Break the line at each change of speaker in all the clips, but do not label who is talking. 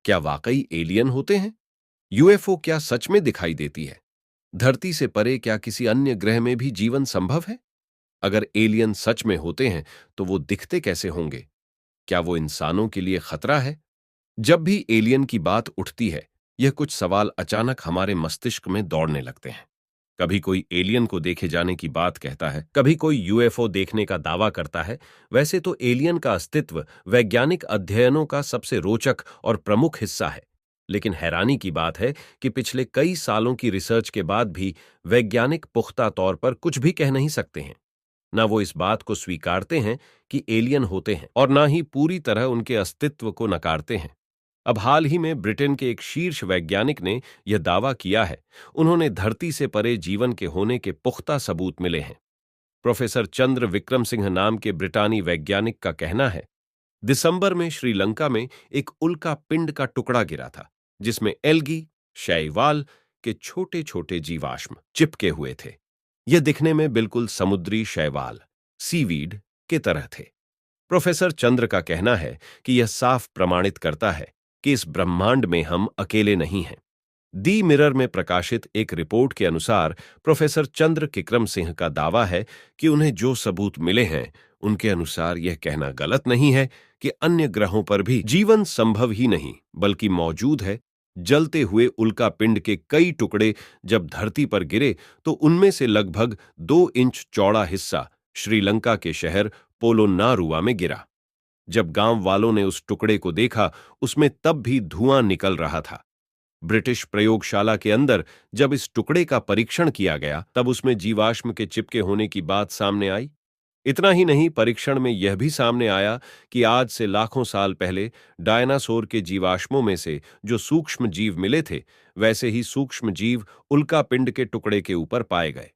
क्या वाकई एलियन होते हैं? यूएफओ क्या सच में दिखाई देती है? धरती से परे क्या किसी अन्य ग्रह में भी जीवन संभव है? अगर एलियन सच में होते हैं तो वो दिखते कैसे होंगे? क्या वो इंसानों के लिए खतरा है? जब भी एलियन की बात उठती है, यह कुछ सवाल अचानक हमारे मस्तिष्क में दौड़ने लगते हैं। कभी कोई एलियन को देखे जाने की बात कहता है, कभी कोई यूएफओ देखने का दावा करता है। वैसे तो एलियन का अस्तित्व वैज्ञानिक अध्ययनों का सबसे रोचक और प्रमुख हिस्सा है, लेकिन हैरानी की बात है कि पिछले कई सालों की रिसर्च के बाद भी वैज्ञानिक पुख्ता तौर पर कुछ भी कह नहीं सकते हैं। ना वो इस बात को स्वीकारते हैं कि एलियन होते हैं और ना ही पूरी तरह उनके अस्तित्व को नकारते हैं। अब हाल ही में ब्रिटेन के एक शीर्ष वैज्ञानिक ने यह दावा किया है। उन्होंने धरती से परे जीवन के होने के पुख्ता सबूत मिले हैं। प्रोफेसर चंद्र विक्रम सिंह नाम के ब्रिटानी वैज्ञानिक का कहना है, दिसंबर में श्रीलंका में एक उल्का पिंड का टुकड़ा गिरा था, जिसमें एल्गी, शैवाल के छोटे छोटे जीवाश्म चिपके हुए थे। यह दिखने में बिल्कुल समुद्री शैवाल, सीवीड के तरह थे। प्रोफेसर चंद्र का कहना है कि यह साफ प्रमाणित करता है कि इस ब्रह्मांड में हम अकेले नहीं हैं। दी मिरर में प्रकाशित एक रिपोर्ट के अनुसार प्रोफेसर चंद्र किक्रम सिंह का दावा है कि उन्हें जो सबूत मिले हैं, उनके अनुसार यह कहना गलत नहीं है कि अन्य ग्रहों पर भी जीवन संभव ही नहीं बल्कि मौजूद है। जलते हुए उल्का पिंड के कई टुकड़े जब धरती पर गिरे तो उनमें से लगभग 2 इंच चौड़ा हिस्सा श्रीलंका के शहर पोलोनारुआ में गिरा। जब गांव वालों ने उस टुकड़े को देखा, उसमें तब भी धुआं निकल रहा था। ब्रिटिश प्रयोगशाला के अंदर जब इस टुकड़े का परीक्षण किया गया, तब उसमें जीवाश्म के चिपके होने की बात सामने आई। इतना ही नहीं, परीक्षण में यह भी सामने आया कि आज से लाखों साल पहले डायनासोर के जीवाश्मों में से जो सूक्ष्म जीव मिले थे, वैसे ही सूक्ष्म जीव उल्कापिंड के टुकड़े के ऊपर पाए गए।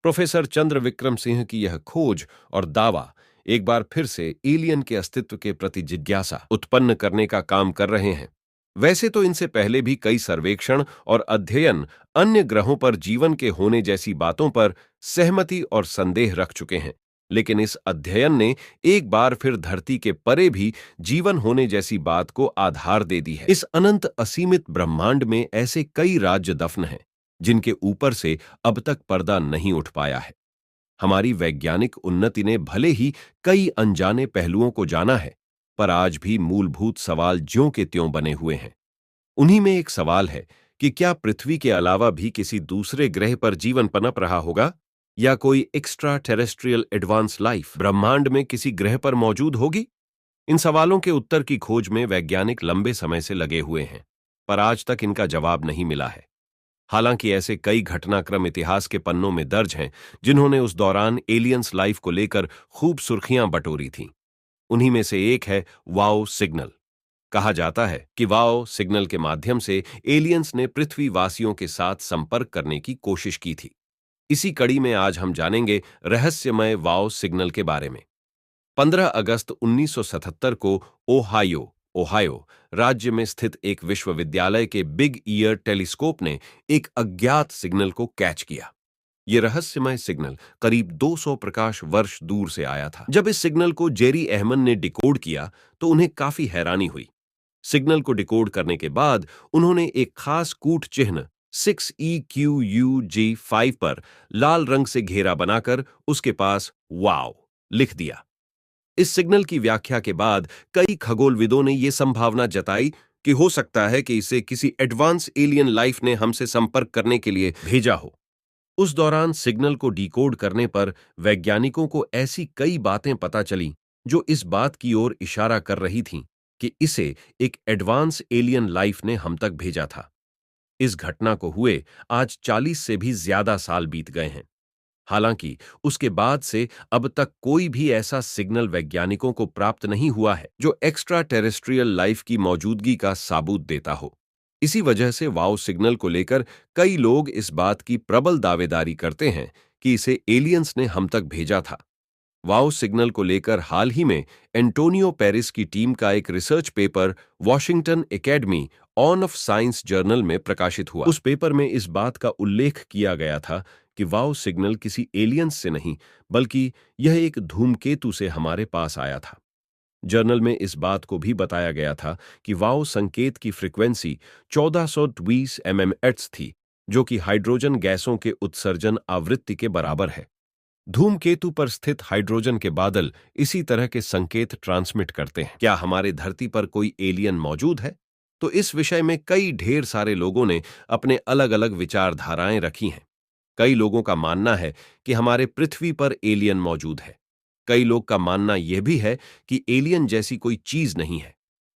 प्रोफेसर चंद्र विक्रम सिंह की यह खोज और दावा एक बार फिर से एलियन के अस्तित्व के प्रति जिज्ञासा उत्पन्न करने का काम कर रहे हैं। वैसे तो इनसे पहले भी कई सर्वेक्षण और अध्ययन अन्य ग्रहों पर जीवन के होने जैसी बातों पर सहमति और संदेह रख चुके हैं, लेकिन इस अध्ययन ने एक बार फिर धरती के परे भी जीवन होने जैसी बात को आधार दे दी है। इस अनंत असीमित ब्रह्मांड में ऐसे कई राज्य दफन हैं जिनके ऊपर से अब तक पर्दा नहीं उठ पाया है। हमारी वैज्ञानिक उन्नति ने भले ही कई अनजाने पहलुओं को जाना है, पर आज भी मूलभूत सवाल ज्यों के त्यों बने हुए हैं। उन्हीं में एक सवाल है कि क्या पृथ्वी के अलावा भी किसी दूसरे ग्रह पर जीवन पनप रहा होगा, या कोई एक्स्ट्रा टेरेस्ट्रियल एडवांस लाइफ ब्रह्मांड में किसी ग्रह पर मौजूद होगी? इन सवालों के उत्तर की खोज में वैज्ञानिक लंबे समय से लगे हुए हैं, पर आज तक इनका जवाब नहीं मिला है। हालांकि ऐसे कई घटनाक्रम इतिहास के पन्नों में दर्ज हैं जिन्होंने उस दौरान एलियंस लाइफ को लेकर खूब सुर्खियां बटोरी थीं। उन्हीं में से एक है वाओ सिग्नल। कहा जाता है कि वाओ सिग्नल के माध्यम से एलियंस ने पृथ्वी वासियों के साथ संपर्क करने की कोशिश की थी। इसी कड़ी में आज हम जानेंगे रहस्यमय वाओ सिग्नल के बारे में। 15 अगस्त 1977 को ओहायो ओहायो राज्य में स्थित एक विश्वविद्यालय के बिग ईयर टेलीस्कोप ने एक अज्ञात सिग्नल को कैच किया। ये रहस्यमय सिग्नल करीब 200 प्रकाश वर्ष दूर से आया था। जब इस सिग्नल को जेरी अहमन ने डिकोड किया तो उन्हें काफी हैरानी हुई। सिग्नल को डिकोड करने के बाद उन्होंने एक खास कूट चिन्ह 6EQUG5 पर लाल रंग से घेरा बनाकर उसके पास वाओ लिख दिया। इस सिग्नल की व्याख्या के बाद कई खगोलविदों ने यह संभावना जताई कि हो सकता है कि इसे किसी एडवांस एलियन लाइफ ने हमसे संपर्क करने के लिए भेजा हो। उस दौरान सिग्नल को डिकोड करने पर वैज्ञानिकों को ऐसी कई बातें पता चली जो इस बात की ओर इशारा कर रही थीं कि इसे एक एडवांस एलियन लाइफ ने हम तक भेजा था। इस घटना को हुए आज 40 से भी ज्यादा साल बीत गए हैं। हालांकि उसके बाद से अब तक कोई भी ऐसा सिग्नल वैज्ञानिकों को प्राप्त नहीं हुआ है जो एक्स्ट्रा टेरेस्ट्रियल लाइफ की मौजूदगी का साबूत देता हो। इसी वजह से वाओ सिग्नल को लेकर कई लोग इस बात की प्रबल दावेदारी करते हैं कि इसे एलियंस ने हम तक भेजा था। वाओ सिग्नल को लेकर हाल ही में एंटोनियो पेरिस की टीम का एक research paper Washington academy on off science journal में प्रकाशित हुआ। उस पेपर में इस बात का उल्लेख किया गया था कि वाओ सिग्नल किसी एलियंस से नहीं बल्कि यह एक धूमकेतु से हमारे पास आया था। जर्नल में इस बात को भी बताया गया था कि वाओ संकेत की फ्रीक्वेंसी 1420 mmHz थी, जो कि हाइड्रोजन गैसों के उत्सर्जन आवृत्ति के बराबर है। धूमकेतु पर स्थित हाइड्रोजन के बादल इसी तरह के संकेत ट्रांसमिट करते हैं। क्या हमारे धरती पर कोई एलियन मौजूद है? तो इस विषय में कई ढेर सारे लोगों ने अपने अलग अलग विचारधाराएं रखी हैं। कई लोगों का मानना है कि हमारे पृथ्वी पर एलियन मौजूद है। कई लोग का मानना यह भी है कि एलियन जैसी कोई चीज नहीं है।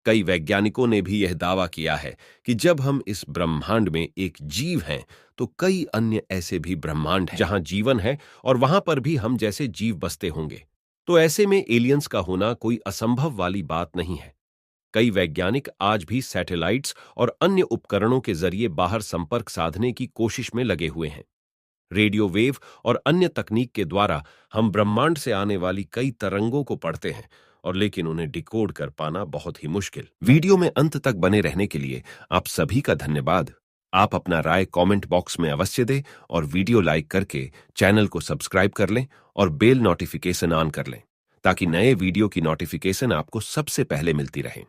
कई वैज्ञानिकों ने भी यह दावा किया है कि जब हम इस ब्रह्मांड में एक जीव हैं, तो कई अन्य ऐसे भी ब्रह्मांड हैं जहां जीवन है और वहां पर भी हम जैसे जीव बसते होंगे। तो ऐसे में एलियंस का होना कोई असंभव वाली बात नहीं है। कई वैज्ञानिक आज भी सैटेलाइट्स और अन्य उपकरणों के जरिए बाहर संपर्क साधने की कोशिश में लगे हुए हैं। रेडियो वेव और अन्य तकनीक के द्वारा हम ब्रह्मांड से आने वाली कई तरंगों को पढ़ते हैं, और लेकिन उन्हें डिकोड कर पाना बहुत ही मुश्किल। वीडियो में अंत तक बने रहने के लिए आप सभी का धन्यवाद। आप अपना राय कमेंट बॉक्स में अवश्य दें और वीडियो लाइक करके चैनल को सब्सक्राइब कर लें और बेल नोटिफिकेशन ऑन कर लें, ताकि नए वीडियो की नोटिफिकेशन आपको सबसे पहले मिलती रहे।